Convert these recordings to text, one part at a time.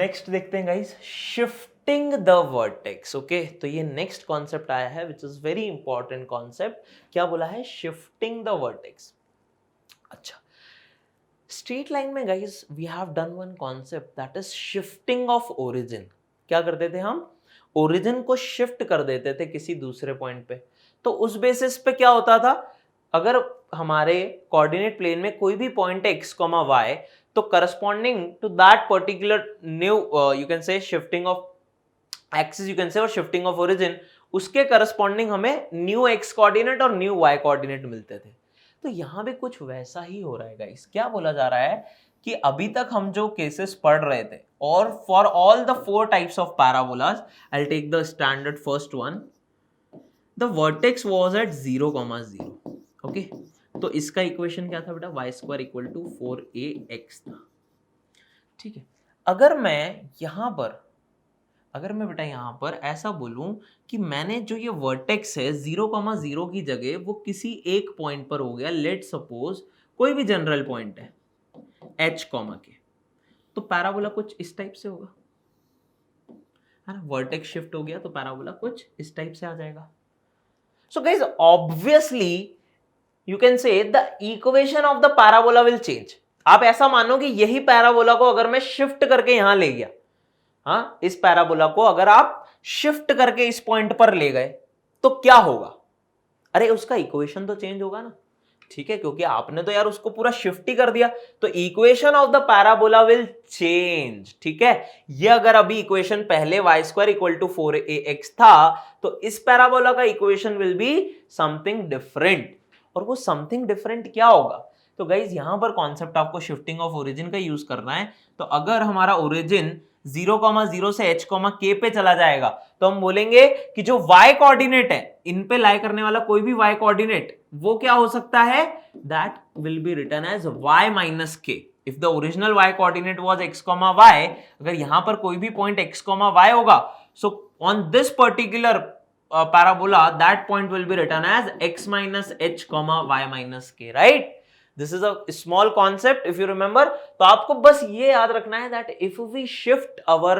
Next देखते हैं guys, shifting the vertex. Okay, तो ये नेक्स्ट कॉन्सेप्ट आया है which is very important concept. क्या बोला है? Shifting the vertex. अच्छा, स्ट्रेट लाइन में guys we have done one concept that is shifting of origin. क्या करते थे हम? ओरिजिन को शिफ्ट कर देते थे किसी दूसरे पॉइंट पे। तो उस बेसिस पे क्या होता था, अगर हमारे कोऑर्डिनेट प्लेन में कोई भी पॉइंट है x, y, तो corresponding to that particular new you can say shifting of axis, you can say, और शिफ्टिंग ऑफ ओरिजिन, उसके करस्पॉन्डिंग हमें न्यू x कोऑर्डिनेट और न्यू y कोऑर्डिनेट मिलते थे। तो यहां भी कुछ वैसा ही हो रहा है गाइस। क्या बोला जा रहा है कि अभी तक हम जो केसेस पढ़ रहे थे, और for all the 4 types of parabolas, I will take the standard first one, the vertex was at 0,0। Okay, तो इसका इक्वेशन क्या था बेटा? y² इक्वल टू 4ax था। ठीक है, अगर मैं बेटा यहां पर ऐसा बोलूं कि मैंने जो ये वर्टेक्स है 0,0 की जगह वो किसी एक पॉइंट पर हो गया, लेट सपोज कोई भी जनरल पॉइंट है h, के, तो पैराबोला कुछ इस टाइप से होगा, है ना? वर्टेक्स शिफ्ट हो गया तो पैराबोला कुछ इस टाइप से आ जाएगा। So guys, obviously you can say the equation of the parabola will change। आप ऐसा मानो कि यही पैराबोला को अगर मैं शिफ्ट करके यहां ले गया, हाँ, इस पैराबोला को अगर आप शिफ्ट करके इस पॉइंट पर ले गए तो क्या होगा? अरे उसका इक्वेशन तो चेंज होगा ना। ठीक है, क्योंकि आपने तो यार उसको पूरा शिफ्ट ही कर दिया, तो equation of the parabola will change. ठीक है, ये अगर अभी इक्वेशन पहले y² इक्वल टू 4ax था, तो इस पैराबोला का equation will be something different. और वो समथिंग डिफरेंट क्या होगा? तो गाइज यहां पर कॉन्सेप्ट आपको शिफ्टिंग ऑफ ओरिजिन का यूज करना है। तो अगर हमारा ओरिजिन 0,0 से h, k पे चला जाएगा, तो हम बोलेंगे कि जो y कोऑर्डिनेट है, इन पे लाई करने वाला कोई भी y कोऑर्डिनेट, वो क्या हो सकता है? That will be written as y minus k। If the original y coordinate was x, y, अगर यहां पर कोई भी पॉइंट x, y होगा, so on this particular parabola, that point will be written as x minus h, y minus k, right? This is a small concept if you remember। तो आपको बस ये याद रखना है that if we shift our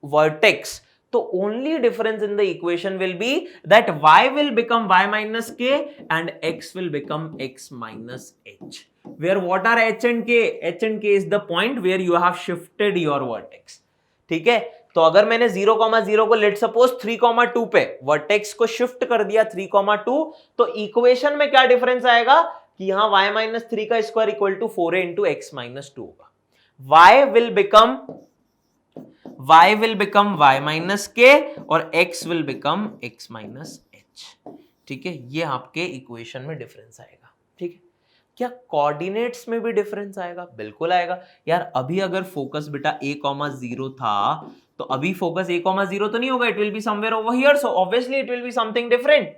vertex, तो only difference in the equation will be that y will become y minus k and x will become x minus h, where what are h and k? H and k is the point where you have shifted your vertex। ठीक है, तो अगर मैंने 0,0 को let suppose 3,2 पे vertex को shift कर दिया 3,2, तो इक्वेशन में क्या डिफरेंस आएगा कि यहां y माइनस 3 का square equal to 4a into x minus 2 होगा। y will become y minus k और x will become x minus h। ठीक है, ये आपके इक्वेशन में डिफरेंस आएगा। ठीक है, क्या कोऑर्डिनेट्स में भी डिफरेंस आएगा? बिल्कुल आएगा यार। अभी अगर फोकस बेटा a, 0 था, तो अभी फोकस a, 0 तो नहीं होगा, it will be somewhere over here, so obviously it will be something different.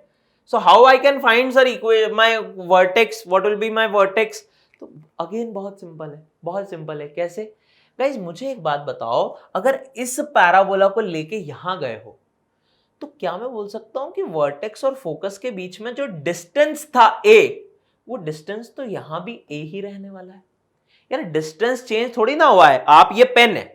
So how I can find sir my vertex, what will be my vertex? तो अगेन बहुत simple है। कैसे गाइस? मुझे एक बात बताओ, अगर इस पैराबोला को लेके यहां गए हो, तो क्या मैं बोल सकता हूं कि वर्टेक्स और फोकस के बीच में जो डिस्टेंस था a, वो डिस्टेंस तो यहां भी a ही रहने वाला है यार। डिस्टेंस चेंज थोड़ी ना हुआ है। आप ये पेन है,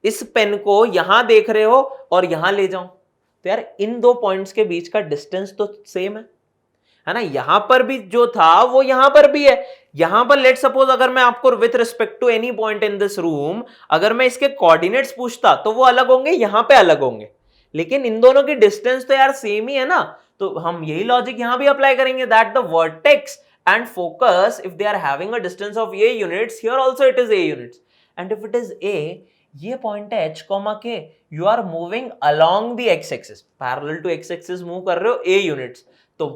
इस पेन को यहां देख रहे हो और यहां ले जाऊं, तो यार इन दो पॉइंट्स के बीच का डिस्टेंस तो सेम है ना? यहां पर भी जो था वो यहां पर भी है। यहां पर लेट सपोज अगर मैं आपको with respect to any point in this room, अगर मैं इसके कोऑर्डिनेट्स पूछता तो वो अलग होंगे, यहां पे अलग होंगे, लेकिन इन दोनों की डिस्टेंस तो यार सेम ही है ना। तो हम यही लॉजिक यहां भी अप्लाई करेंगे, that the vertex and focus, if they are having a distance of a units, here also it is a units, and if it is a, ये पॉइंट है h, k, you are moving along the x axis, parallel to x axis move कर रहे हो a units, तो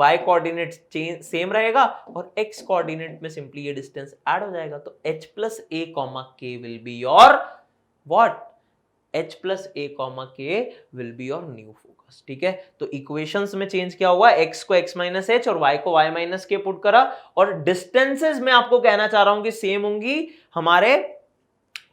y coordinate same रहेगा और x coordinate में simply ये डिस्टेंस ऐड हो जाएगा। तो h plus a, k will be your what? h plus a, k will be your new focus। ठीक है, तो इक्वेशंस में चेंज क्या हुआ? x को x माइनस h और y को y माइनस k पुट करा, और डिस्टेंसेस में आपको कहना चाह रहा हूं कि सेम होंगी। हमारे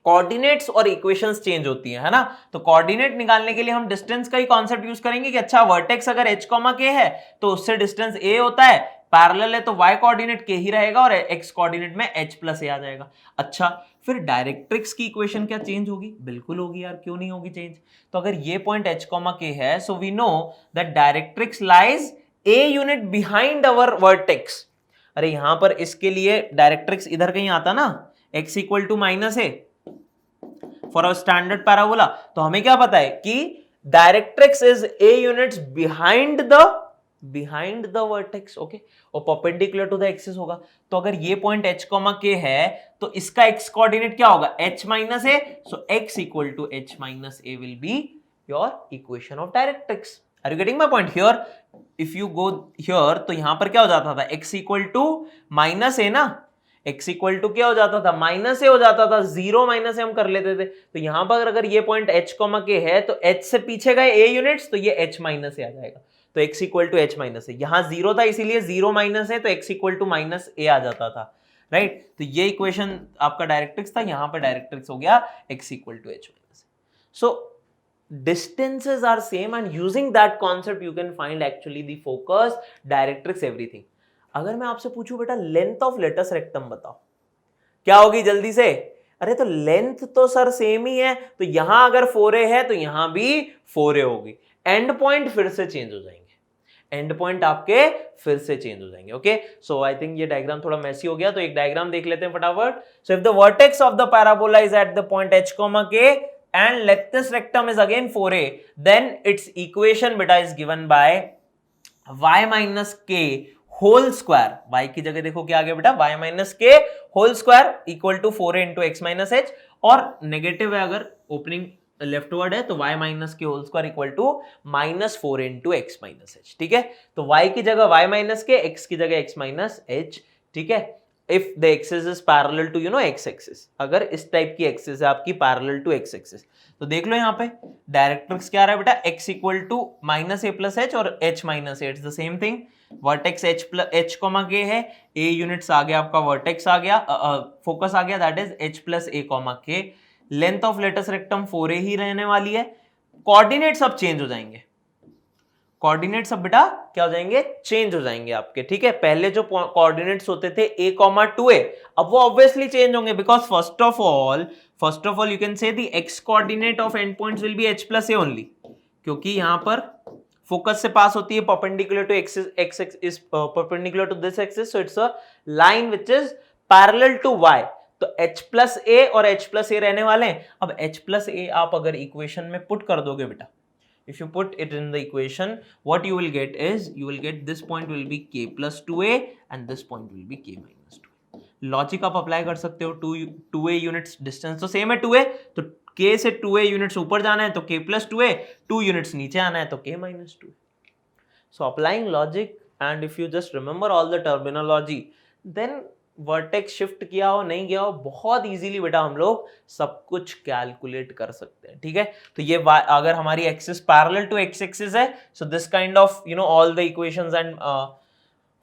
कोऑर्डिनेट्स और इक्वेशंस चेंज होती है ना? तो कोऑर्डिनेट निकालने के लिए हम डिस्टेंस का ही कॉन्सेप्ट यूज करेंगे कि अच्छा वर्टेक्स अगर h, k है तो उससे डिस्टेंस a होता है, पैरेलल है तो y कोऑर्डिनेट k ही रहेगा और x कोऑर्डिनेट में h प्लस a आ जाएगा। अच्छा, फिर डायरेक्ट्रिक्स की इक्वेशन क्या चेंज होगी? बिल्कुल होगी यार, क्यों नहीं होगी चेंज? तो अगर ये पॉइंट h, k है, so we know that directrix lies a unit behind our vertex. अरे यहां पर इसके लिए डायरेक्ट्रिक्स इधर कहीं आता ना, x equal to minus a for a standard parabola. तो हमें क्या पता है कि directrix is a units behind the vertex, okay, और परपेंडिकुलर टू द एक्सिस होगा। तो अगर ये पॉइंट h, k है तो इसका x कोऑर्डिनेट क्या होगा? h minus a, so x equal to h minus a will be your equation of directrix. Are you getting my point here? If you go here तो यहां पर क्या हो जाता था? x equal to minus a ना, x equal to क्या हो जाता था? माइनस ए हो जाता था, जीरो माइनस ए हम कर लेते थे। तो यहां पर अगर ये पॉइंट h, k है तो h से पीछे गए a यूनिट्स, तो ये h माइनस ए आ जाएगा। तो x equal to h minus A, यहां जीरो था इसीलिए जीरो माइनस है, तो x equal to minus A आ जाता था, राइट? तो ये इक्वेशन आपका डायरेक्ट्रिक्स था, यहां पर डायरेक्ट्रिक्स हो गया x equal to h minus a. So distances are same and using that concept you can find actually the focus, directrix, everything. अगर मैं आपसे पूछूं बेटा लेंथ ऑफ लेटस रेक्टम बताओ, क्या होगी जल्दी से? अरे तो लेंथ तो सर सेम ही है, तो यहां अगर 4a है तो यहां भी 4a होगी। एंड पॉइंट फिर से चेंज हो जाएंगे, एंड पॉइंट आपके फिर से चेंज हो जाएंगे, ओके? सो आई थिंक ये डायग्राम थोड़ा मेसी हो गया, तो एक डायग्राम देख लेते हैं फटाफट। So if the vertex of the parabola is at the point h, k and lectus rectum is again 4a, then its equation beta is given by y minus k whole square। y की जगह देखो क्या आ गया बेटा? y minus k whole square equal to 4a into x minus h, और negative है अगर opening leftward है तो y minus k whole square equal to minus 4 into x minus h, ठीक है? तो y की जगह y minus k, x की जगह x minus h, ठीक है? If the axis is parallel to x axis, अगर इस टाइप की एक्सिस है आपकी parallel to x axis, तो देख लो यहाँ पे डायरेक्ट्रिक्स क्या आ रहा है बेटा? x equal to minus a plus h और h minus h, the same thing. Vertex h k है, a यूनिट्स आ गया आपका, वर्टेक्स आ गया, फोकस आ गया, that is h plus a k। Length of latus rectum 4a ही रहने वाली है। कोऑर्डिनेट्स अब चेंज हो जाएंगे, कोऑर्डिनेट्स अब बेटा क्या हो जाएंगे? चेंज हो जाएंगे आपके, ठीक है? पहले जो कोऑर्डिनेट्स होते थे a, 2a, अब वो ऑब्वियसली चेंज होंगे, because first of all you can say the x coordinate of end points will be h plus a only, क्योंकि यहां पर फोकस से पास होती है perpendicular to axis, x is perpendicular to this axis, so it's a line which is parallel to y। तो h plus a और h plus a रहने वाले हैं। अब h प्लस a आप अगर इक्वेशन में पुट कर दोगे बेटा, if you put it in the equation, what you will get is, you will get this point will be k plus 2a and this point will be k minus 2a. Logic आप apply कर सकते हो, 2a units distance तो same है 2a, तो k से 2a units ऊपर जाना है तो k plus 2a, 2 यूनिट्स नीचे आना है तो k minus 2a. So applying logic, and if you just remember all the terminology, then vertex shift किया हो नहीं किया हो, बहुत इजीली बेटा हम लोग सब कुछ कैलकुलेट कर सकते हैं, ठीक है? तो ये अगर हमारी axis parallel to x axis है, so this kind of all the equations and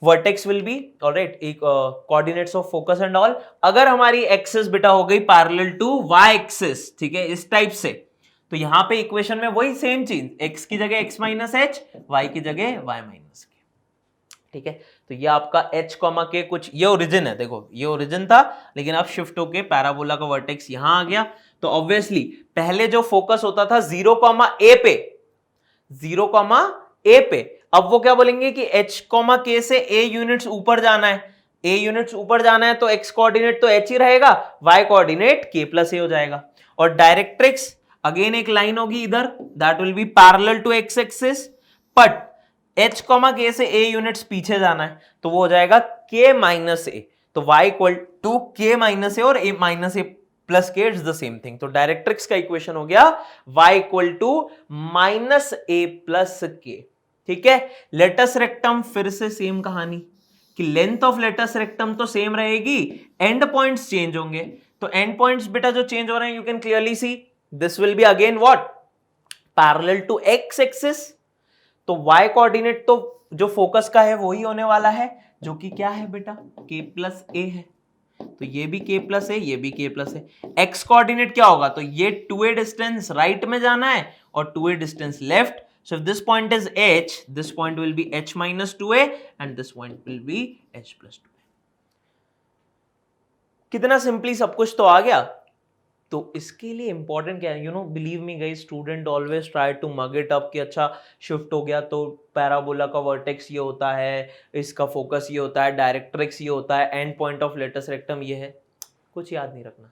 vertex will be alright, coordinates of focus and all. अगर हमारी एक्सिस बेटा हो गई पैरेलल टू वाई एक्सिस, ठीक है, इस टाइप से, तो यहां पे इक्वेशन में वही सेम चीज, x की जगह x माइनस एच, y की जगह y माइनस के, ठीक है? तो ये आपका h, k कुछ, ये ओरिजिन है, देखो ये ओरिजिन था, लेकिन अब शिफ्ट होके पैराबोला का वर्टेक्स यहां आ गया। तो ऑब्वियसली पहले जो फोकस होता था 0, a पे, 0, a पे, अब वो क्या बोलेंगे कि h, k से a यूनिट्स ऊपर जाना है, a यूनिट्स ऊपर जाना है तो x कोऑर्डिनेट तो h ही रहेगा, y coordinate k plus a हो जाएगा। और डायरेक्ट्रिक्स अगेन एक लाइन होगी इधर, that will be parallel to x axis, but h, k से a यूनिट्स पीछे जाना है तो वो हो जाएगा k माइनस a, तो y equal to k minus a और a minus a plus k, it's the same thing. तो डायरेक्ट्रिक्स का इक्वेशन हो गया y equal to minus a plus k, ठीक है? लेटस रेक्टम फिर से सेम कहानी कि लेंथ ऑफ लेटस रेक्टम तो सेम रहेगी, एंड पॉइंट्स चेंज होंगे। तो एंड पॉइंट्स बेटा जो चेंज हो रहे हैं, you can clearly see this will be again what? Parallel to x axis, तो y कोऑर्डिनेट तो जो फोकस का है वही होने वाला है, जो कि क्या है बेटा? k प्लस a है, तो ये भी k प्लस a, ये भी k plus a। x coordinate क्या होगा? तो ये 2a डिस्टेंस राइट में जाना है और 2a distance left, So if this point is h, this point will be h minus 2a and this point will be h plus 2a. कितना simply सब कुछ तो आ गया. तो इसके लिए इंपॉर्टेंट क्या है, you know, believe me guys, student always try to mug it up कि अच्छा शिफ्ट हो गया तो पैराबोला का वर्टेक्स ये होता है, इसका फोकस ये होता है, डायरेक्ट्रिक्स ये होता है, end point of latus rectum ये है. कुछ याद नहीं रखना.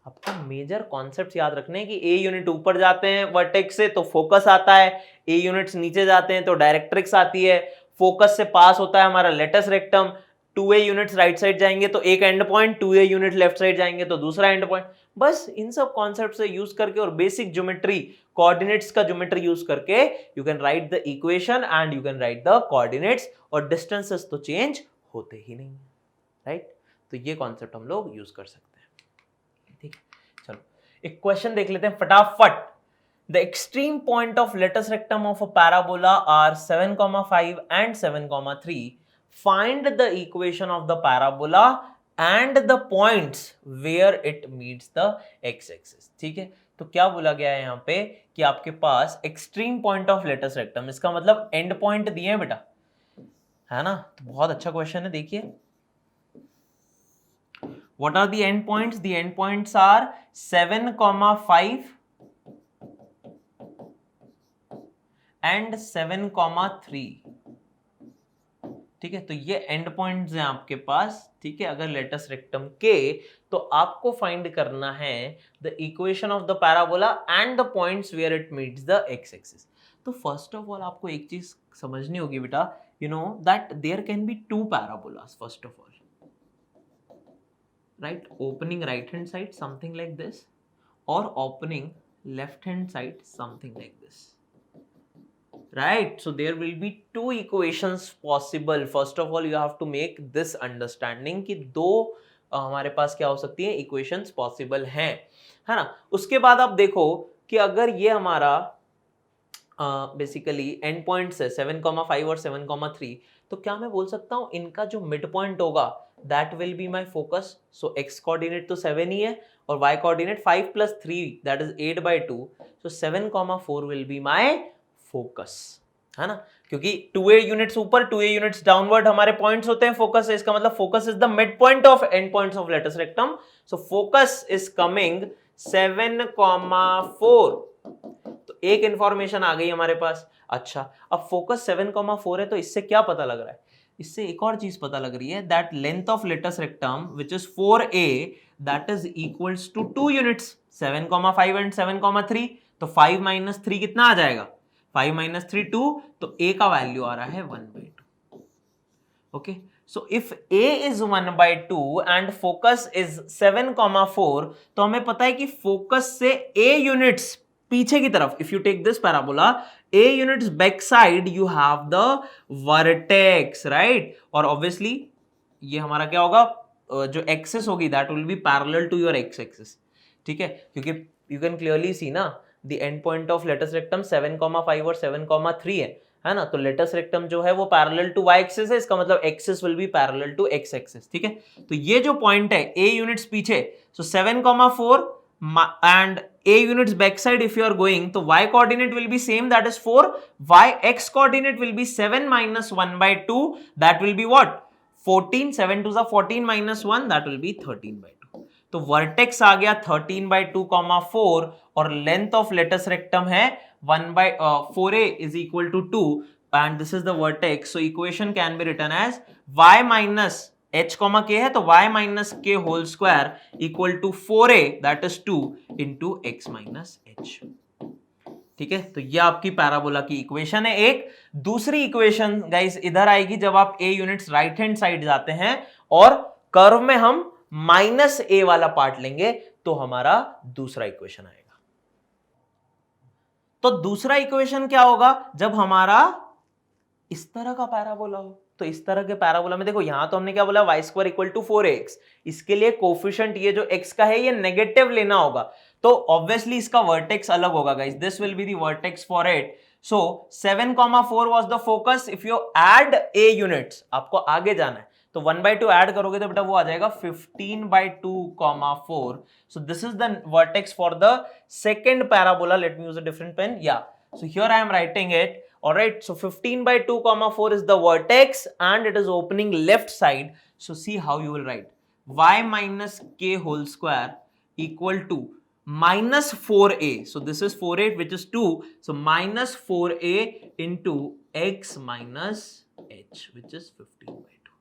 आपको मेजर कॉन्सेप्ट्स याद रखने हैं कि ए यूनिट ऊपर जाते हैं वर्टेक्स से तो फोकस आता है, ए यूनिट्स नीचे जाते हैं तो डायरेक्ट्रिक्स आती है, फोकस से पास होता है हमारा latus rectum, 2a units right side जाएंगे तो एक end point, 2a unit left side जाएंगे तो दूसरा एंड पॉइंट. बस इन सब कॉन्सेप्ट से यूज करके और बेसिक ज्योमेट्री, कोऑर्डिनेट्स का ज्योमेट्री यूज करके you can right the equation and you can right the coordinates. और डिस्टेंसेस तो चेंज होते ही नहीं, राइट. तो ये कॉन्सेप्ट हम लोग यूज कर सकते हैं. ठीक है, चलो एक क्वेश्चन देख लेते हैं फटाफट. The extreme point of latus rectum of a parabola are 7,5 and 7,3. Find the equation of the parabola and the points where it meets the x-axis. ठीक है, तो क्या बोला गया है यहाँ पे कि आपके पास extreme point of latus rectum, इसका मतलब एंड पॉइंट दिए हैं बेटा, है ना. तो बहुत अच्छा क्वेश्चन है. देखिए, what are the end points? The end points are 7,5 and 7,3. ठीक है, तो ये एंड पॉइंट्स हैं आपके पास. ठीक है, अगर लेटस रेक्टम के, तो आपको फाइंड करना है the equation of the parabola and the points where it meets the x axis. तो फर्स्ट ऑफ ऑल आपको एक चीज समझनी होगी बेटा, you know that there can be two parabolas. First of all, right, opening right hand side something like this और opening left hand side something like this. Right, so there will be two equations possible. First of all, you have to make this understanding कि दो हमारे पास क्या हो सकती है, equations possible हैं, है ना. उसके बाद आप देखो कि अगर ये हमारा बेसिकली एंड पॉइंट्स है 7,5 और 7,3, तो क्या मैं बोल सकता हूँ इनका जो मिड पॉइंट होगा that will be my focus. So x coordinate तो 7 ही है और y coordinate 5 + 3 that is 8/2. So 7,4 will be my focus, है ना, क्योंकि 2a यूनिट्स ऊपर 2a यूनिट्स डाउनवर्ड हमारे पॉइंट्स होते हैं फोकस से. इसका मतलब focus is the mid point of end points of latus rectum. So focus is coming 7,4. तो एक इंफॉर्मेशन आ गई हमारे पास. अच्छा, अब फोकस 7,4 है तो इससे क्या पता लग रहा है, इससे एक और चीज पता लग रही है that length of latus rectum which is 4a that is equals to 2 units 7,5 and 7,3. तो 5 - 3 कितना आ जाएगा, 5 - 3 2, तो a का वैल्यू आ रहा है 1/2. Okay, so if a is 1/2 and focus is 7,4, तो हमें पता है कि फोकस से a यूनिट्स पीछे की तरफ, if you take this parabola, a units back side you have the vertex, right. और ऑब्वियसली ये हमारा क्या होगा, जो एक्सिस होगी that will be parallel to your x axis. ठीक है, क्योंकि यू कैन क्लियरली सी ना the end point of latus rectum 7,5 और 7,3 है ना. तो लेटस रेक्टम जो है वो पैरेलल टू वाई एक्सिस है, इसका मतलब axis will be parallel to x axis. ठीक है, तो ये जो पॉइंट है a यूनिट्स पीछे, सो 7,4 and a units backside if you are going, तो y coordinate will be same, that is 4. y x coordinate will be 7 - 1/2, that will be what, 14. 7 2 14 - 1, that will be 13/2. तो vertex आ गया 13/2, 4 और length of latus rectum है 4a is equal to 2 and this is the vertex. So equation can be written as y minus h, k है तो y minus k whole square equal to 4a that is 2 into x minus h. ठीक है, तो ये आपकी parabola की equation है एक. दूसरी इक्वेशन गाइस इधर आएगी जब आप a units right hand side जाते हैं और कर्व में हम -a वाला पार्ट लेंगे तो हमारा दूसरा इक्वेशन आएगा. तो दूसरा इक्वेशन क्या होगा, जब हमारा इस तरह का पैराबोला हो. तो इस तरह के पैराबोला में देखो, यहां तो हमने क्या बोला, y square equal to 4ax. इसके लिए कोफिशिएंट ये जो x का है ये नेगेटिव लेना होगा, तो ऑब्वियसली इसका वर्टेक्स अलग होगा guys. This will be the vertex for it. So 7,4 was the focus. If you add a units, आपको आगे जाना है तो 1/2 ऐड करोगे तो बेटा वो आ जाएगा 15/2, 4. So this is the vertex for the second parabola. Let me use a different pen. Yeah So here I am writing it. All right, so 15 by 2 comma 4 is the vertex and it is opening left side. So see how you will write y minus k whole square equal to minus 4a. So this is 4a, which is 2. So minus 4a into x minus h, which is 15 by 2.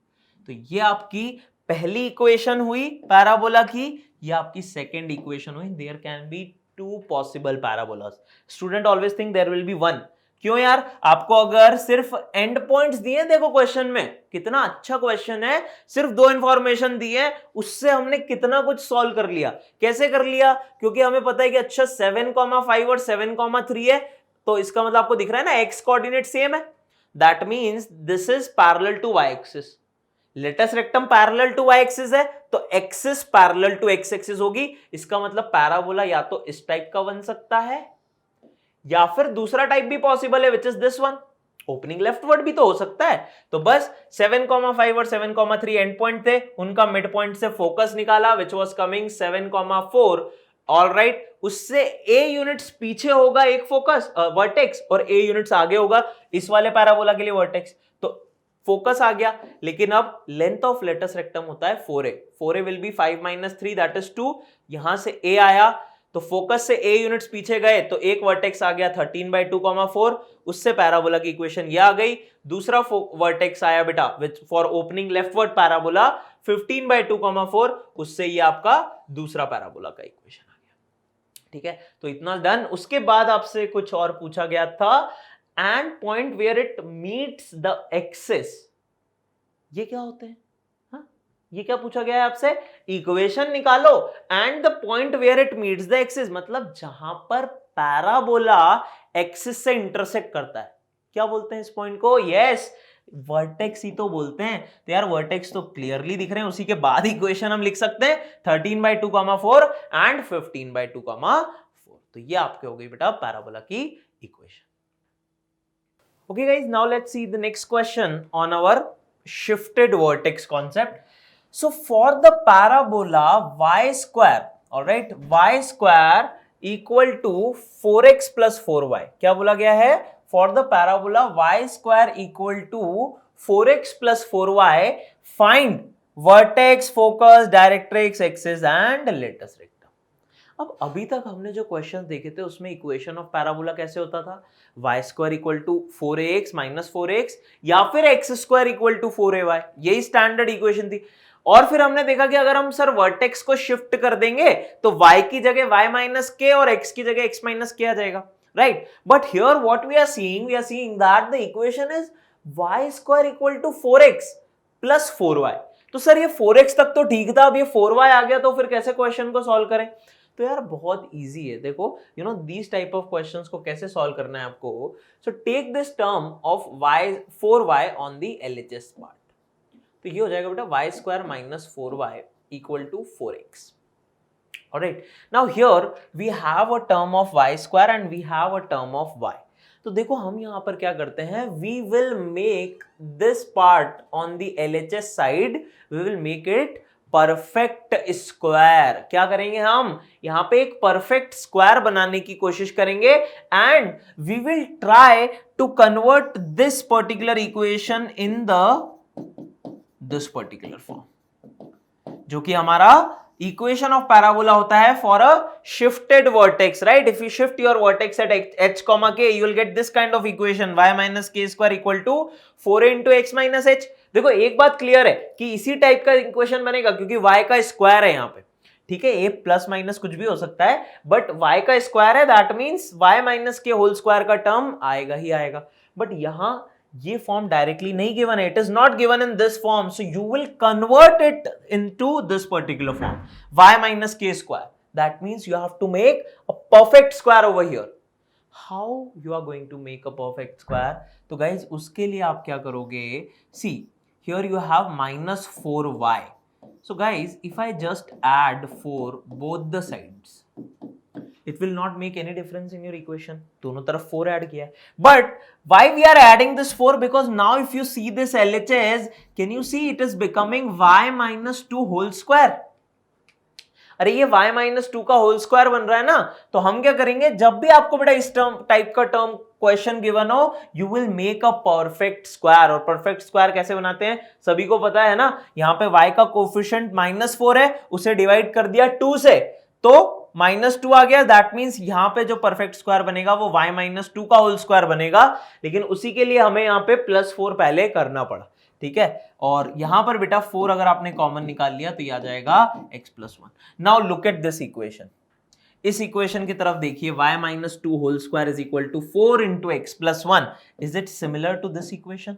तो ये आपकी पहली equation हुई parabola की, ये आपकी second equation हुई. There can be two possible parabolas. Student always think there will be one. क्यों यार? आपको अगर सिर्फ एंड पॉइंट्स दिए, देखो क्वेश्चन में कितना अच्छा क्वेश्चन है, सिर्फ दो इंफॉर्मेशन दी है, उससे हमने कितना कुछ सॉल्व कर लिया. कैसे कर लिया? क्योंकि हमें पता है कि अच्छा 7,5 और 7,3 है, तो इसका मतलब आपको दिख रहा है ना एक्स कोऑर्डिनेट सेम है. That means this is parallel to y axis. Latus rectum parallel to y axis है, तो axis parallel to x axis होगी. इसका मतलब पैराबोला या तो इस टाइप का बन सकता है या फिर दूसरा टाइप भी पॉसिबल है, which is this one. Opening leftward भी तो हो सकता है. तो बस 7,5 और 7,3 एंड पॉइंट थे, उनका मिड पॉइंट से फोकस निकाला विच वाज कमिंग 7,4. ऑलराइट, उससे a यूनिट्स पीछे होगा एक फोकस वर्टेक्स और a यूनिट्स आगे होगा इस वाले पैराबोला के लिए वर्टेक्स. तो फोकस आ गया, लेकिन अब लेंथ ऑफ लेटस रेक्टम होता है 4a. 4a will be 5 - 3 that is 2. यहां से a आया तो फोकस से a यूनिट्स पीछे गए तो एक वर्टेक्स आ गया 13 by 2, 4. उससे पैराबोला की इक्वेशन ये आ गई. दूसरा वर्टेक्स आया बेटा which for opening leftward parabola 15 by 2, 4. उससे ये आपका दूसरा पैराबोला का इक्वेशन आ गया. ठीक है, तो इतना डन. उसके बाद आपसे कुछ और पूछा गया था, end point where it meets the axis. ये क्या होते हैं? ये क्या पूछा गया है आपसे? इक्वेशन निकालो end the point where it meets the axis, मतलब जहां पर पैराबोला एक्सिस से इंटरसेक्ट करता है. क्या बोलते हैं इस पॉइंट को? यस, वर्टेक्स ही तो बोलते हैं. तो यार वर्टेक्स तो क्लियरली दिख रहे हैं, उसी के बाद इक्वेशन हम लिख सकते हैं 13 by 2, 4 एंड 15 by 2, 4. तो ये आपके हो गई बेटा पैराबोला की equation. Okay guys, now let's see the next question on our shifted vertex concept. So for the parabola y square, all right, y square equal to 4x plus 4y. क्या बोला गया है? For the parabola y square equal to 4x plus 4y, find vertex, focus, directrix, axis and latus rectum. अब अभी तक हमने जो question देखे थे उसमें इक्वेशन ऑफ पैराबोला कैसे होता था? Y square equal to 4ax minus 4x या फिर x square equal to 4ay. यही स्टैंडर्ड इक्वेशन थी. और फिर हमने देखा कि अगर हम सर वर्टेक्स को शिफ्ट कर देंगे तो y की जगह y माइनस k और x की जगह x माइनस k आ जाएगा, right. But here what we are seeing that the equation is y square equal to 4x plus 4y. तो सर ये 4x तक तो ठीक था, अब ये 4y आ गया, तो फिर कैसे क्वेश्चन को सॉल्व करें? तो यार बहुत इजी है. देखो you know these type of questions को कैसे सॉल्व करना है आपको. So take this term of y 4y on the LHS part. तो ये हो जाएगा बेटा y square minus 4y equal to 4x. Alright, now here we have a term of y square and we have a term of y. तो देखो हम यहां पर क्या करते हैं, we will make this part on the LHS side, we will make it perfect square. क्या करेंगे हम? यहां पे एक परफेक्ट स्क्वायर बनाने की कोशिश करेंगे and we will try to convert this particular equation in this particular form, जो कि हमारा इक्वेशन ऑफ पैराबोला होता है for a shifted vertex, right. If you shift your vertex at h, k, you will get this kind of equation y minus k square equal to 4a into x minus h. देखो एक बात clear है कि इसी type का equation बनेगा क्योंकि y का स्क्वायर है यहाँ पे, ठीक है. a प्लस माइनस कुछ भी हो सकता है, बट y का स्क्वायर है, दैट मींस y माइनस के होल स्क्वायर का टर्म आएगा ही आएगा. बट यहां ये फॉर्म डायरेक्टली नहीं गिवन है, it is not given in this form, so you will convert it into this particular form y minus k square. That means you have to make a perfect square over here. How you are going to make a perfect square? तो guys उसके लिए आप क्या करोगे? See, here you have minus 4y. So guys, if I just add 4 both the sides, it will not make any difference in your equation. दोनों तरफ 4 add किया है. But why we are adding this 4? Because now if you see this LHS, can you see it is becoming y minus 2 whole square? अरे ये y minus to का whole square बन रहा है ना, तो हम क्या करेंगे, जब भी आपको बेटा इस टर्म टाइप का टर्म क्वेश्चन गिवन हो, you will make a perfect square. और परफेक्ट स्क्वायर कैसे बनाते हैं सभी को पता है ना, यहां पे y का कोफिशिएंट -4 है, उसे डिवाइड कर दिया 2 से, तो -2 आ गया। दैट मींस यहां पे जो परफेक्ट स्क्वायर बनेगा वो y माइनस टू का होल स्क्वायर बनेगा, लेकिन उसी के लिए हमें यहां पे +4 पहले करना पड़ा, ठीक है। और यहां पर बेटा 4 अगर आपने कॉमन निकाल लिया तो ये आ जाएगा x+1। Now look at this equation, इस इक्वेशन की तरफ देखिए, y minus two whole square is equal to 4 into x+1। Is it similar to this equation?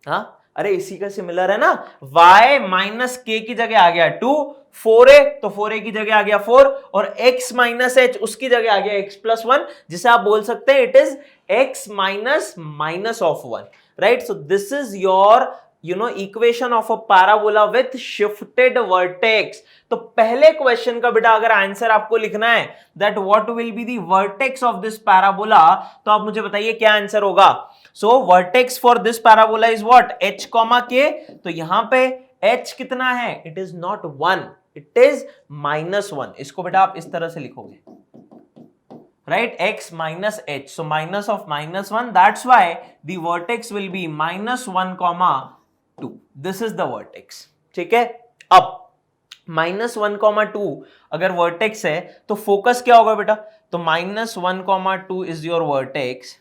हाँ, अरे इसी का सिमिलर है ना, y माइनस के की जगह आ गया 2, 4a तो 4a की जगह आ गया 4, और x माइनस h उसकी जगह आ गया x+1, जिसे आप बोल सकते हैं it is x minus minus of 1, right. So this is your equation of a parabola with shifted vertex. तो पहले क्वेश्चन का बेटा अगर आंसर आपको लिखना है that what will be the vertex of this parabola, तो आप मुझे बताइए क्या आंसर होगा। So vertex for this parabola is what, h comma k। तो यहां पे h कितना है, it is not 1, it is -1। इसको बेटा आप इस तरह से लिखोगे, right, x minus h, so minus of -1, that's why the vertex will be -1 comma 2, this is the vertex, ठीक है। अब -1 comma 2 अगर vertex है तो फोकस क्या होगा बेटा, तो -1 comma 2 is your vertex,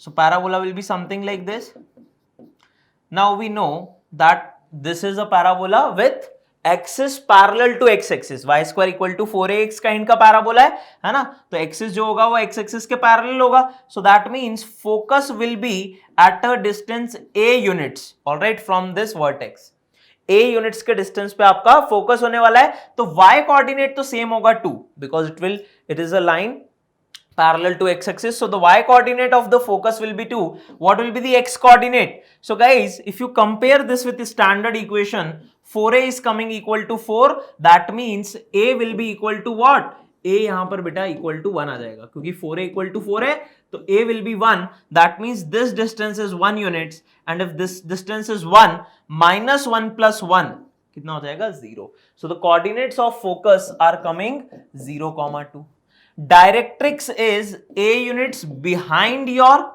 so parabola will be something like this। now we know that this is a parabola with axis parallel to x axis, y square equal to 4ax का इनका parabola है ना, तो axis जो होगा वो x axis के parallel होगा। So that means focus will be at a distance a units, alright, from this vertex. a units के डिस्टेंस पे आपका फोकस होने वाला है, तो y कोऑर्डिनेट तो सेम होगा 2, because it is a line parallel to x-axis, so the y-coordinate of the focus will be 2. What will be the x-coordinate? So guys, if you compare this with the standard equation, 4a is coming equal to 4, that means a will be equal to what? a यहाँ पर बेटा equal to 1 आ जाएगा, क्योंकि 4a equal to 4 है, तो a will be 1, that means this distance is 1 units, and if this distance is 1, minus 1 plus 1, कितना हो जाएगा 0. So the coordinates of focus are coming 0, 2. Directrix is a units behind your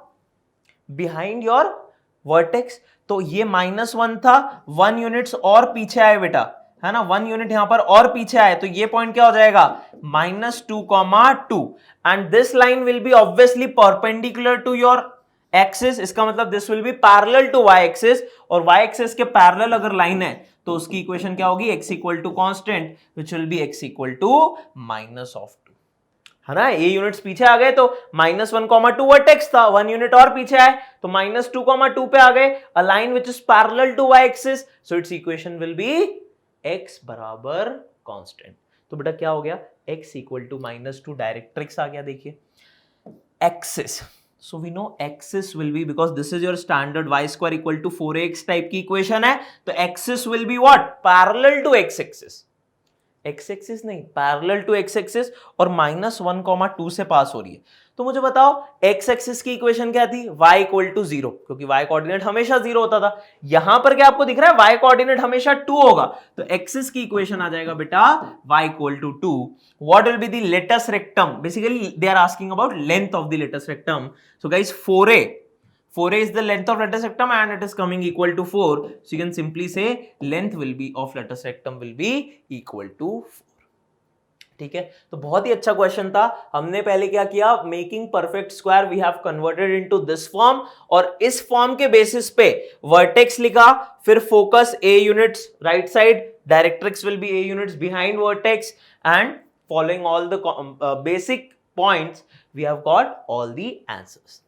vertex, तो ये -1 था, 1 units और पीछे आए बेटा, है ना, 1 यूनिट यहां पर और पीछे आए, तो ये पॉइंट क्या हो जाएगा, -2, 2, and this line will be obviously perpendicular to your axis, इसका मतलब this will be parallel to y axis, और y एक्सिस के पैरेलल अगर लाइन है तो उसकी इक्वेशन क्या होगी, x equal to constant which will be x equal to -2, है ना। ए यूनिट्स पीछे आ गए तो -1, 2 वर्टेक्स था, 1 यूनिट और पीछे आए तो -2, 2 पे आ गए, a line which is parallel to y axis, so it's equation will be x बराबर कांस्टेंट। तो बेटा क्या हो गया, x इक्वल टू -2, डायरेक्ट्रिक्स आ गया, देखिए axis, so we know axis will be, because this is your standard y square equal to 4ax type की इक्वेशन है, तो axis will be what, parallel to x axis, x axis नहीं, parallel to x axis, और -1, 2 से पास हो रही है। तो मुझे बताओ x एक्सिस की इक्वेशन क्या थी, y इक्वल टू 0, क्योंकि y कोऑर्डिनेट हमेशा 0 होता था। यहां पर क्या आपको दिख रहा है, y कोऑर्डिनेट हमेशा 2 होगा, तो एक्सिस की इक्वेशन आ जाएगा बेटा y equal to 2। What will be the latus rectum, basically they are asking about length of the latus rectum. So guys 4a is the length of latus rectum and it is coming equal to 4. So you can simply say length will be of latus rectum will be equal to 4. ठीक है, तो बहुत ही अच्छा question था। हमने पहले क्या किया, making perfect square we have converted into this form, और इस फॉर्म के बेसिस पे वर्टेक्स लिखा, फिर focus a units right side, directrix will be a units behind vertex, and following all the basic points we have got all the answers.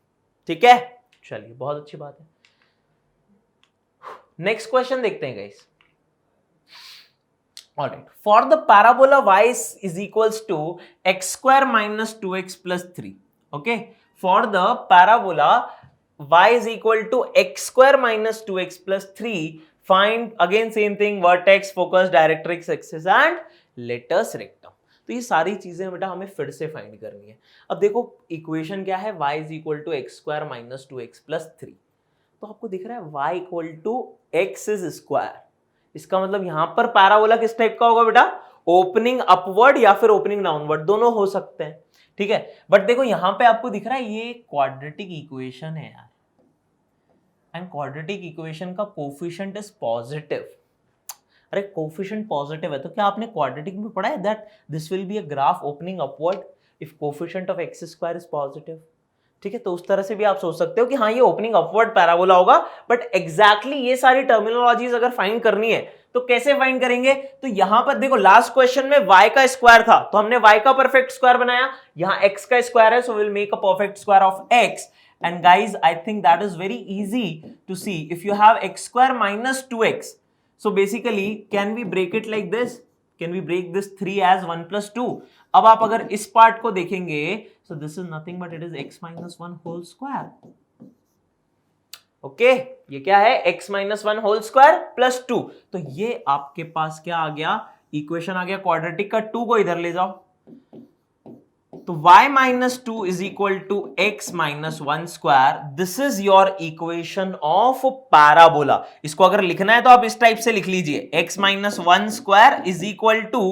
ठीक है, चलिए बहुत अच्छी बात है। नेक्स्ट क्वेश्चन देखते हैं guys. Alright, for the parabola y is equals to x square minus 2x plus 3. Okay, for the parabola y is equal to x square minus 2x plus 3, find again same thing, vertex, focus, directrix, axis and latus rectum. तो ये सारी चीजें बेटा हमें फिर से find करनी है। अब देखो इक्वेशन क्या है, y is equal to x square minus 2x plus 3, तो आपको दिख रहा है y equal to x is square, इसका मतलब यहां पर पैराबोला किस टाइप का होगा बेटा, ओपनिंग अपवर्ड या फिर ओपनिंग डाउनवर्ड, दोनों हो सकते हैं, ठीक है। बट देखो यहां पे आपको दिख रहा है ये क्वाड्रेटिक इक्वेशन है यार, एंड क्वाड्रेटिक इक्वेशन का कोफिशिएंट इज पॉजिटिव। अरे कोफिशिएंट पॉजिटिव है तो क्या आपने क्वाड्रेटिक में पढ़ा है that this will be a graph opening upward if coefficient of x square is positive, ठीक है। तो उस तरह से भी आप सोच सकते हो कि हाँ ये ओपनिंग अपवर्ड पैराबोला होगा, बट एग्जैक्टली ये सारी टर्मिनोलॉजीज अगर फाइंड करनी है तो कैसे फाइंड करेंगे? तो यहां पर देखो लास्ट क्वेश्चन में y का स्क्वायर था तो हमने y का परफेक्ट स्क्वायर बनाया, यहां x का स्क्वायर है so will make a perfect square of x। And guys I think that is very easy to see if you have x square minus 2x, so basically can we break it like this, can we break this 3 as 1 plus 2? अब आप अगर इस part को देखेंगे so this is nothing but it is x minus 1 whole square, okay ये क्या है x minus 1 whole square plus 2। तो ये आपके पास क्या आ गया, इक्वेशन आ गया क्वाड्रेटिक का। 2 को इधर ले जाओ तो y minus 2 is equal to x minus 1 square, this is your equation of parabola। इसको अगर लिखना है तो आप इस टाइप से लिख लीजिए x minus 1 square is equal to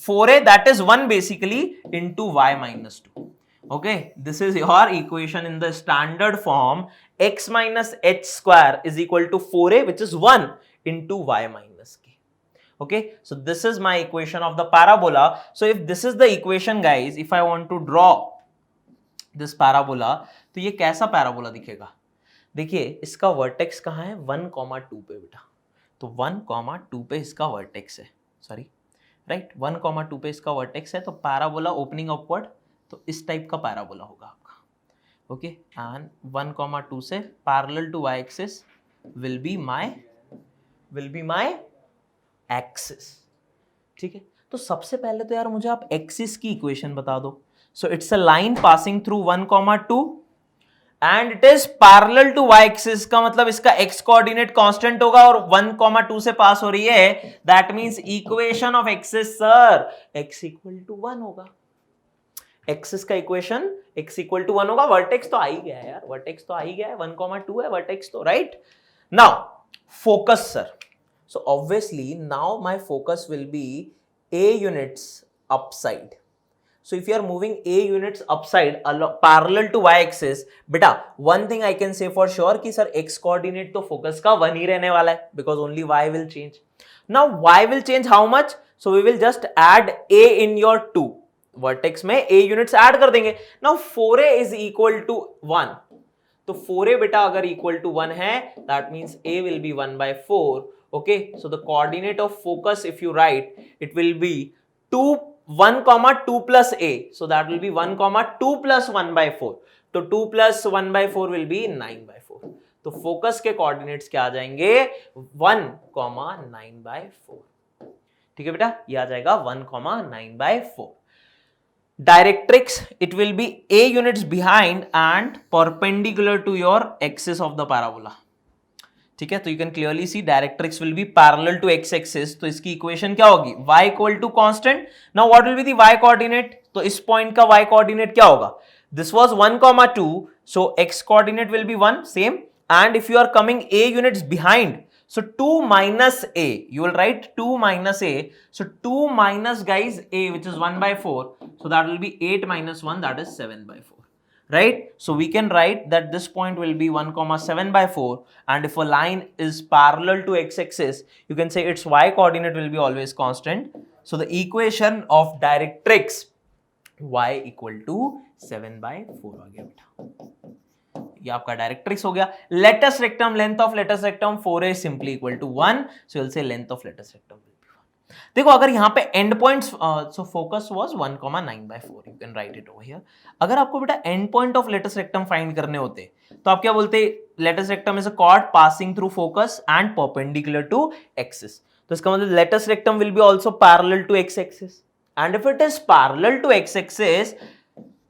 4a that is 1 basically into y minus 2, okay, this is your equation in the standard form, x minus h square is equal to 4a which is 1 into y minus k, okay, so this is my equation of the parabola। So if this is the equation guys, if I want to draw this parabola तो ये कैसा parabola दिखेगा? देखिए इसका vertex कहाँ है 1,2 पे बेटा, तो 1,2 पे इसका वर्टेक्स है, सॉरी राइट 1,2 पे इसका वर्टेक्स है, तो पैराबोला ओपनिंग अपवर्ड तो इस टाइप का पैराबोला होगा आपका, ओके। एंड 1,2 से parallel to y axis will be my axis, ठीक है। तो सबसे पहले तो यार मुझे आप एक्सिस की इक्वेशन बता दो। So it's a line passing through 1,2 and it is parallel to y axis, का मतलब इसका x कोऑर्डिनेट कांस्टेंट होगा और 1,2 से पास हो रही है, that means equation of axis sir x equal to 1 होगा। एक्सिस का इक्वेशन x इक्वल टू 1 होगा। वर्टेक्स तो आ ही गया है यार, वर्टेक्स तो आ ही गया है, 1,2 है वर्टेक्स तो, right. Now focus sir, so obviously now my focus will be a units upside, so if you are moving a units upside parallel to y axis, beta one thing I can say for sure कि sir x coordinate तो focus का 1 ही रहने वाला है because only y will change। now y will change how much, so we will just add a in your 2 vertex में a units add कर देंगे। now 4a is equal to 1, तो 4a बेटा अगर equal to 1 है that means a will be 1 by 4, okay, so the coordinate of focus if you write it will be 1,2 plus a, so that will be 1,2 plus 1 by 4, तो 2 plus 1 by 4 will be 9 by 4, तो focus के coordinates क्या आ जाएंगे 1,9 by 4, ठीक है बेटा, ये आ जाएगा 1,9 by 4। Directrix it will be a units behind and perpendicular to your axis of the parabola, ठीक है। तो you can clearly see directrix will be parallel to x axis, तो इसकी इक्वेशन क्या होगी y equal to constant. Now what will be the y coordinate, तो इस point का y कोऑर्डिनेट क्या होगा, this was 1,2 so x coordinate will be 1 same, and if you are coming a units behind so 2 minus a, you will write 2 minus a, so 2 minus guys a which is 1 by 4, so that will be 8 minus 1 that is 7 by 4, right? So we can write that this point will be 1,7 by 4, and if a line is parallel to x axis you can say its y coordinate will be always constant, so the equation of directrix y equal to 7 by 4 आ गया बेटा, ये आपका directrix हो गया। Latus rectum, length of latus rectum 4a simply equal to 1, so will say length of latus rectum will be 1। देखो अगर यहाँ पे end points, so focus was 1,9 by 4, you can write it over here. अगर आपको बेटा end point of latus rectum find करने होते तो आप क्या बोलते, latus rectum is a cord passing through focus and perpendicular to axis, तो इसका मतलब latus rectum will be also parallel to x axis, and if it is parallel to x axis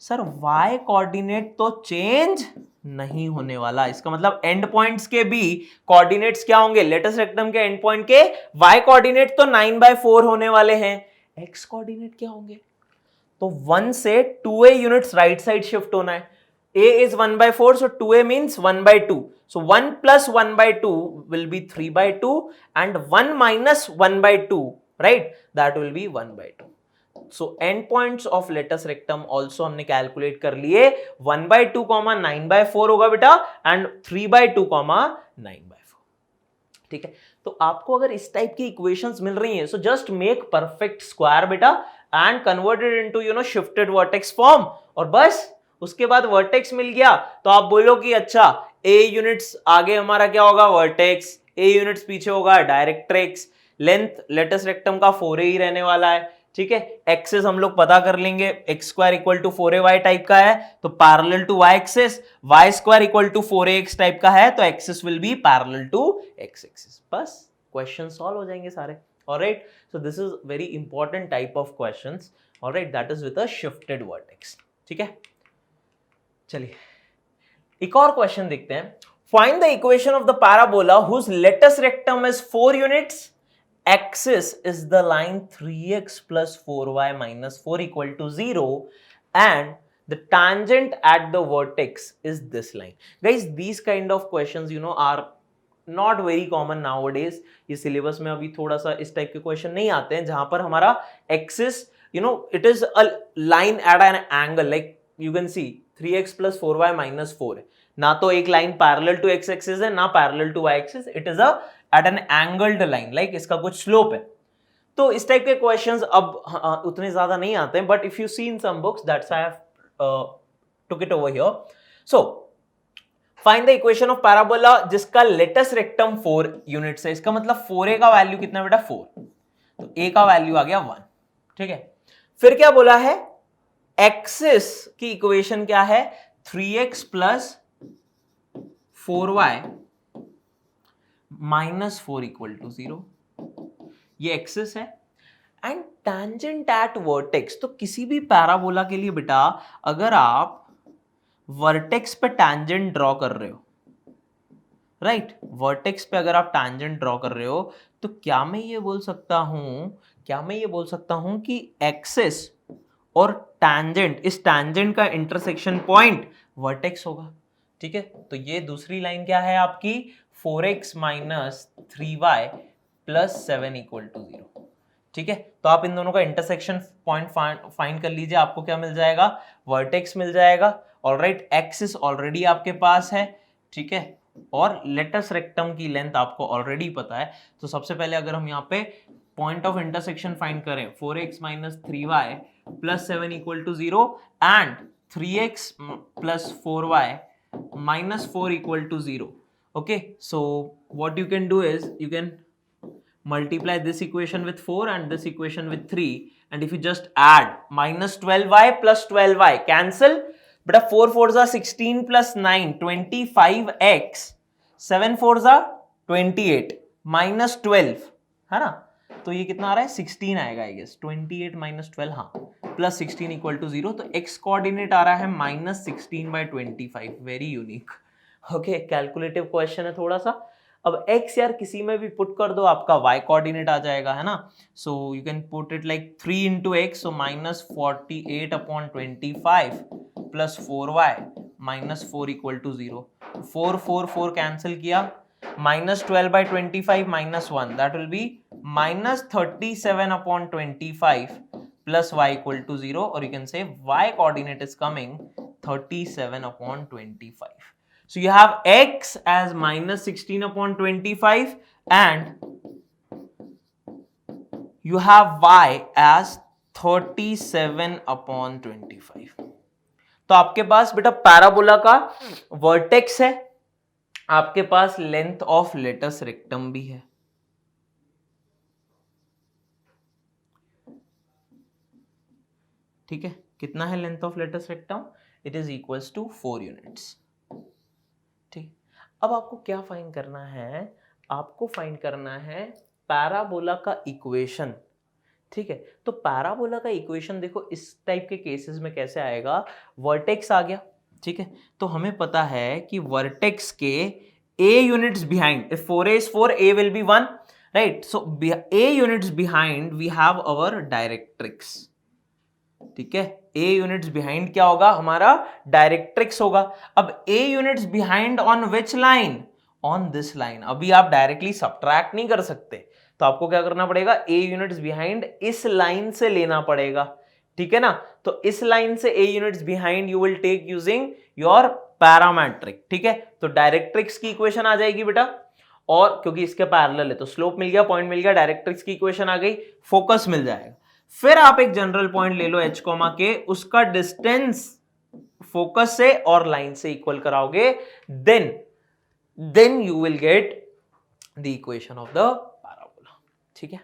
sir y coordinate तो change नहीं होने वाला। इसका मतलब and points के भी कोऑर्डिनेट्स क्या होंगे, लेटस रेक्टम के एंड पॉइंट के y कोऑर्डिनेट तो 9 by 4 होने वाले हैं, x कोऑर्डिनेट क्या होंगे, तो 1 से 2a units right side shift होना है, a is 1 by 4 so 2a means 1 by 2, so 1 plus 1 by 2 will be 3 by 2 and 1 minus 1 by 2, right, that will B 1/2. So end points of latus rectum also हमने calculate कर लिए, 1/2, 9/4 होगा बेटा, and 3/2, 9/4. ठीक है, तो आपको अगर इस टाइप की इक्वेशंस मिल रही हैं, so just make perfect square बेटा and convert it into you know shifted vertex form, और बस उसके बाद वर्टेक्स मिल गया तो आप बोलो कि अच्छा ए यूनिट्स आगे हमारा क्या होगा, वर्टेक्स, ए यूनिट्स पीछे होगा डायरेक्ट्रिक्स, लेंथ लेटस रेक्टम का 4a ही रहने वाला है. ठीक है, एक्सेस हम लोग पता कर लेंगे, x square equal to 4ay type का है तो parallel to y axis, y square equal to 4ax type का है तो axis will be parallel to x axis. बस क्वेश्चन सॉल्व हो जाएंगे सारे. Alright, so this is very important type of questions. Alright, that is with a shifted vertex. ठीक है, चलिए एक और क्वेश्चन देखते हैं. Find the equation of the parabola whose latus rectum is 4 units, axis is the line 3x plus 4y minus 4 equal to 0 and the tangent at the vertex is this line. Guys, these kind of questions you know are not very common nowadays. ये syllabus में अभी थोड़ा सा इस type के question नहीं आते हैं जहां पर हमारा axis you know it is a line at an angle, like you can see 3x plus 4y minus 4 है, ना तो एक line parallel to x axis है ना parallel to y axis, it is a at an angled line, like इसका कुछ slope है. तो इस टाइप के क्वेश्चंस अब उतने ज्यादा नहीं आते हैं, but if you see in some books that's I have took it over here. So find the equation of parabola जिसका लेटस रेक्टम 4 यूनिट्स है. इसका मतलब 4a का वैल्यू कितना बेटा 4, तो a का वैल्यू आ गया 1. ठीक है, फिर क्या बोला है, एक्सिस की इक्वेशन क्या है, 3x plus 4y minus 4 equal to 0. ये एक्सिस है. एंड टेंजेंट एट वर्टेक्स, तो किसी भी पैराबोला के लिए बेटा अगर आप वर्टेक्स पे टेंजेंट ड्रॉ कर रहे हो, राइट, वर्टेक्स पे अगर आप टेंजेंट ड्रॉ कर रहे हो तो क्या मैं ये बोल सकता हूं कि एक्सिस और टेंजेंट, इस टेंजेंट का इंटरसेक्शन पॉइंट वर्टेक्स होगा. ठीक है, तो ये दूसरी लाइन क्या है आपकी, 4x minus 3y plus 7 equal to 0. ठीक है, तो आप इन दोनों का इंटरसेक्शन पॉइंट फाइंड कर लीजिए, आपको क्या मिल जाएगा, वर्टेक्स मिल जाएगा. ऑलराइट, एक्सिस ऑलरेडी आपके पास है. ठीक है, और लेटस रेक्टम की लेंथ आपको ऑलरेडी पता है. तो सबसे पहले अगर हम यहाँ पे पॉइंट ऑफ इंटरसेक्शन फाइंड करें, 4x minus 3y plus 7 equal to 0 and 3x plus 4y minus 4 equal to 0. Okay, so what you can do is you can multiply this equation with 4 and this equation with 3, and if you just add minus 12y plus 12y cancel, but 4 4s are 16 plus 9 25x, 7 4s are 28 minus 12 है ना, तो ये कितना आ रहा है 16 आएगा I guess, 28 minus 12 हाँ plus 16 equal to 0. तो x कोऑर्डिनेट आ रहा है minus 16/25. Very unique. Okay, calculative question है थोड़ा सा. अब x यार किसी में भी पुट कर दो आपका y कोऑर्डिनेट आ जाएगा है ना. So you can put it like 3 into x, so minus 48/25 plus 4y minus 4 equal to 0. 4 4 4 cancel किया, minus 12/25 minus 1, that will be minus 37/25 plus y equal to 0, or you can say y coordinate is coming 37/25. So you have x as minus 16/25 and you have y as 37/25. तो आपके पास बेटा parabola का vertex है, आपके पास length of latus rectum भी है. ठीक है, कितना है length of latus rectum, it is equals to 4 units. ठीक, अब आपको क्या फाइंड करना है, आपको फाइंड करना है पैराबोला का इक्वेशन. ठीक है, तो पैराबोला का इक्वेशन देखो इस टाइप के केसेस में कैसे आएगा, वर्टेक्स आ गया. ठीक है, तो हमें पता है कि वर्टेक्स के a units behind, if 4a is 4, a will be 1, right? So a units behind we have our directrix. ठीक है, a यूनिट्स बिहाइंड क्या होगा, हमारा डायरेक्ट्रिक्स होगा. अब a units behind on which line, on this line. अभी आप directly subtract नहीं कर सकते, तो आपको क्या करना पड़ेगा, a यूनिट्स बिहाइंड इस लाइन से लेना पड़ेगा, ठीक है ना। तो इस लाइन से a units behind you will take using your parametric, ठीक है। तो डायरेक्ट्रिक्स की इक्वेशन आ जाएगी बेटा, और क्योंकि इसके पैरेलल है तो स्लोप मिल गया, पॉइंट मिल गया, डायरेक्ट्रिक्स की इक्वेशन आ गई, फोकस मिल जाएगा। फिर आप एक जनरल पॉइंट ले लो h कॉमा के, उसका डिस्टेंस फोकस से और लाइन से इक्वल कराओगे, then you will get the equation of the parabola, ठीक है।